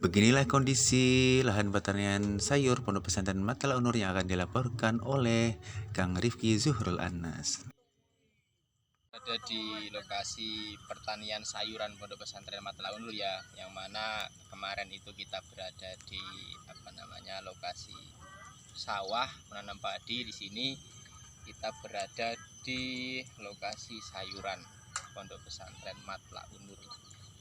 Beginilah kondisi lahan pertanian sayur Pondok Pesantren Matlaul Nur yang akan dilaporkan oleh Kang Rifki Zuhrul Anas. Ada di lokasi pertanian sayuran Pondok Pesantren Matlaul Nur ya, yang mana kemarin itu kita berada di lokasi sawah menanam padi. Di sini kita berada di lokasi sayuran Pondok Pesantren Matlaul Nur.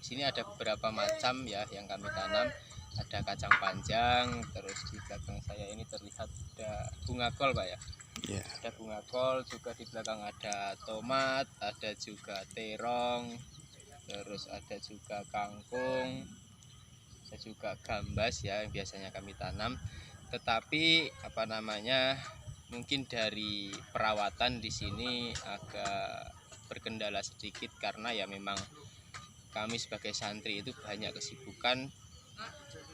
Di sini ada beberapa macam ya yang kami tanam. Ada kacang panjang, terus di belakang saya ini terlihat ada bunga kol, Pak ya. Ya. Ada bunga kol, juga di belakang ada tomat, ada juga terong, terus ada juga kangkung, ada juga gambas ya yang biasanya kami tanam. Tetapi mungkin dari perawatan di sini agak berkendala sedikit, karena ya memang kami sebagai santri itu banyak kesibukan.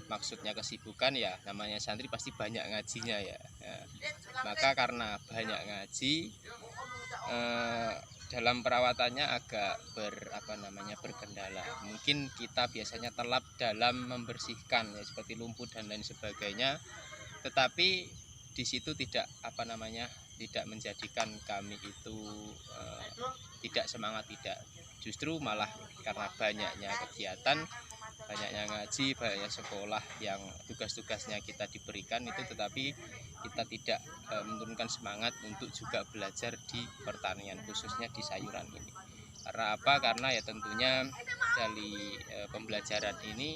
Maksudnya kesibukan ya, namanya santri pasti banyak ngajinya ya. Maka karena banyak ngaji, dalam perawatannya agak berkendala. Mungkin kita biasanya telat dalam membersihkan ya, seperti lumpur dan lain sebagainya. Tetapi di situ tidak tidak menjadikan kami itu tidak semangat, tidak. Justru malah karena banyaknya kegiatan, banyaknya ngaji, banyaknya sekolah yang tugas-tugasnya kita diberikan itu, tetapi kita tidak menurunkan semangat untuk juga belajar di pertanian, khususnya di sayuran ini. Karena apa? Karena ya tentunya dari pembelajaran ini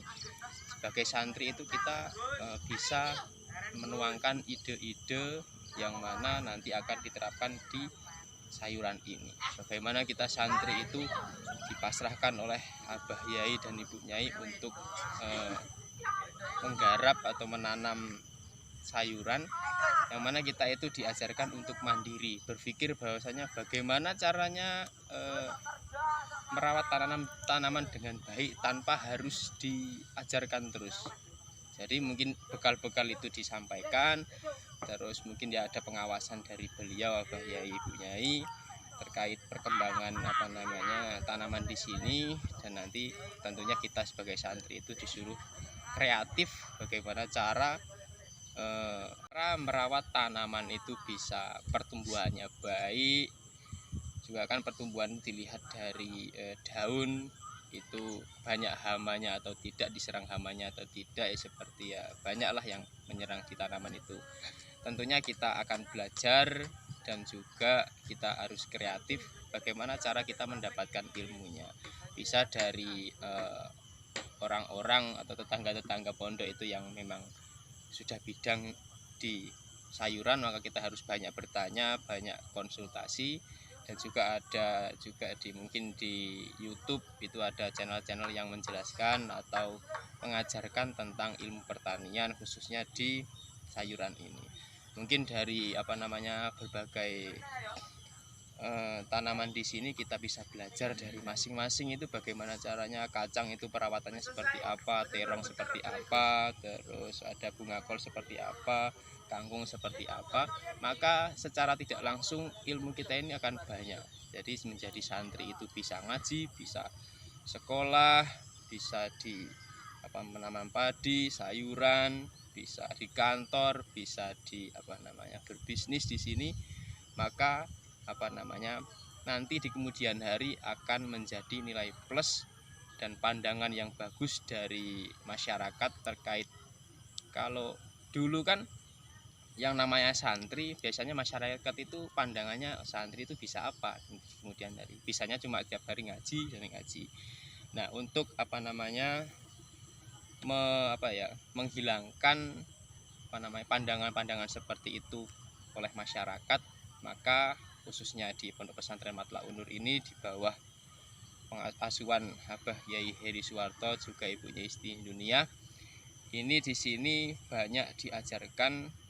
sebagai santri itu kita bisa menuangkan ide-ide yang mana nanti akan diterapkan di sayuran ini. Bagaimana kita santri itu dipasrahkan oleh Abah Yai dan Ibu Nyai untuk menggarap atau menanam sayuran, yang mana kita itu diajarkan untuk mandiri, berpikir bahwasanya bagaimana caranya merawat tanaman dengan baik tanpa harus diajarkan terus. Jadi mungkin bekal-bekal itu disampaikan, terus mungkin ya ada pengawasan dari beliau Abah Yai Ibu Nyai terkait perkembangan tanaman di sini. Dan nanti tentunya kita sebagai santri itu disuruh kreatif bagaimana cara merawat tanaman itu bisa pertumbuhannya baik. Juga kan pertumbuhan dilihat dari daun itu banyak hamanya atau tidak, diserang hamanya atau tidak ya, seperti ya banyaklah yang menyerang di tanaman itu. Tentunya kita akan belajar dan juga kita harus kreatif bagaimana cara kita mendapatkan ilmunya. Bisa dari orang-orang atau tetangga-tetangga pondok itu yang memang sudah bidang di sayuran, maka kita harus banyak bertanya, banyak konsultasi. Dan juga ada mungkin di YouTube itu ada channel-channel yang menjelaskan atau mengajarkan tentang ilmu pertanian khususnya di sayuran ini. Mungkin dari berbagai tanaman di sini kita bisa belajar dari masing-masing itu bagaimana caranya. Kacang itu perawatannya seperti apa, terong seperti apa, terus ada bunga kol seperti apa, kangkung seperti apa. Maka secara tidak langsung ilmu kita ini akan banyak. Jadi menjadi santri itu bisa ngaji, bisa sekolah, bisa di menanam padi, sayuran, bisa di kantor, bisa di berbisnis di sini. Maka nanti di kemudian hari akan menjadi nilai plus dan pandangan yang bagus dari masyarakat terkait. Kalau dulu kan yang namanya santri, biasanya masyarakat itu pandangannya santri itu bisa apa, kemudian hari bisanya cuma tiap hari ngaji. Nah, untuk menghilangkan pandangan-pandangan seperti itu oleh masyarakat, maka khususnya di Pondok Pesantren Matlaul Nur ini di bawah pengasuhan Abah Yai Heri Suwarto juga Ibunya Isti Dunia ini, di sini banyak diajarkan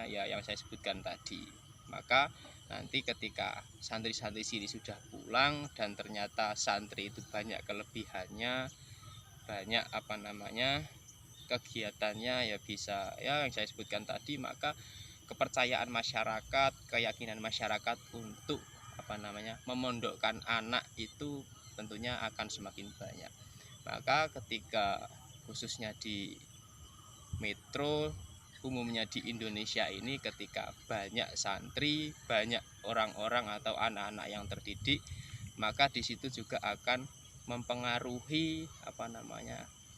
yang saya sebutkan tadi. Maka nanti ketika santri-santri sini sudah pulang dan ternyata santri itu banyak kelebihannya, banyak kegiatannya ya, bisa ya yang saya sebutkan tadi, maka kepercayaan masyarakat, keyakinan masyarakat untuk memondokkan anak itu tentunya akan semakin banyak. Maka ketika khususnya di metro, umumnya di Indonesia ini, ketika banyak santri, banyak orang-orang atau anak-anak yang terdidik, maka di situ juga akan mempengaruhi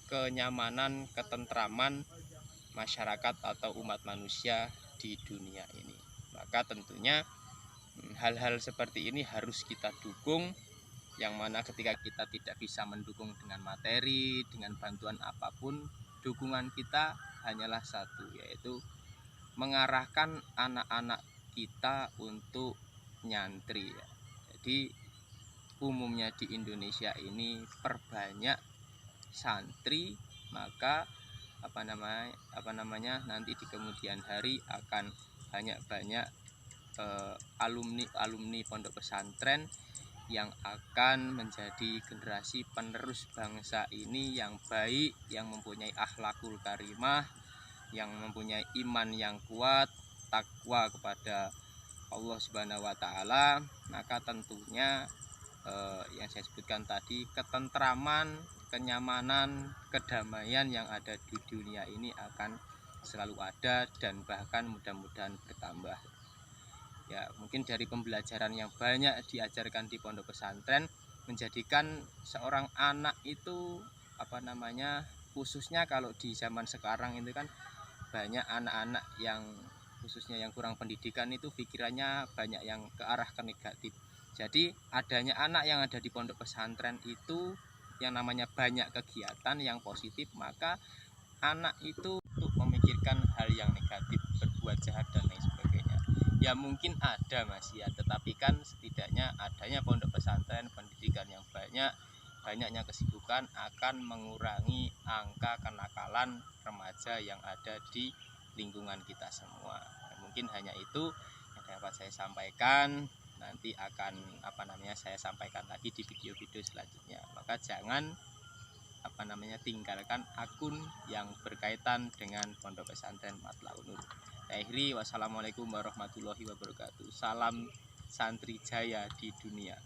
kenyamanan, ketentraman masyarakat atau umat manusia di dunia ini. Maka tentunya hal-hal seperti ini harus kita dukung, yang mana ketika kita tidak bisa mendukung dengan materi, dengan bantuan apapun, dukungan kita hanyalah satu, yaitu mengarahkan anak-anak kita untuk nyantri. Jadi umumnya di Indonesia ini perbanyak santri, maka nanti di kemudian hari akan banyak alumni pondok pesantren yang akan menjadi generasi penerus bangsa ini yang baik, yang mempunyai akhlakul karimah, yang mempunyai iman yang kuat, takwa kepada Allah Subhanahu wa taala. Maka tentunya yang saya sebutkan tadi, ketentraman, kenyamanan, kedamaian yang ada di dunia ini akan selalu ada dan bahkan mudah-mudahan bertambah. Ya, mungkin dari pembelajaran yang banyak diajarkan di pondok pesantren menjadikan seorang anak itu khususnya kalau di zaman sekarang itu kan banyak anak-anak yang khususnya yang kurang pendidikan itu pikirannya banyak yang ke arah ke negatif. Jadi adanya anak yang ada di pondok pesantren itu yang namanya banyak kegiatan yang positif, maka anak itu untuk memikirkan hal yang negatif, berbuat jahat dan lain sebagainya. Ya mungkin ada Mas ya, tetapi kan setidaknya adanya pondok pesantren, pendidikan yang banyaknya kesibukan akan mengurangi angka kenakalan remaja yang ada di lingkungan kita semua. Mungkin hanya itu yang dapat saya sampaikan. Nanti akan saya sampaikan lagi di video-video selanjutnya. Maka jangan tinggalkan akun yang berkaitan dengan pondok pesantren Matlaun Nur. Akhiri, wassalamualaikum warahmatullahi wabarakatuh. Salam santri jaya di dunia.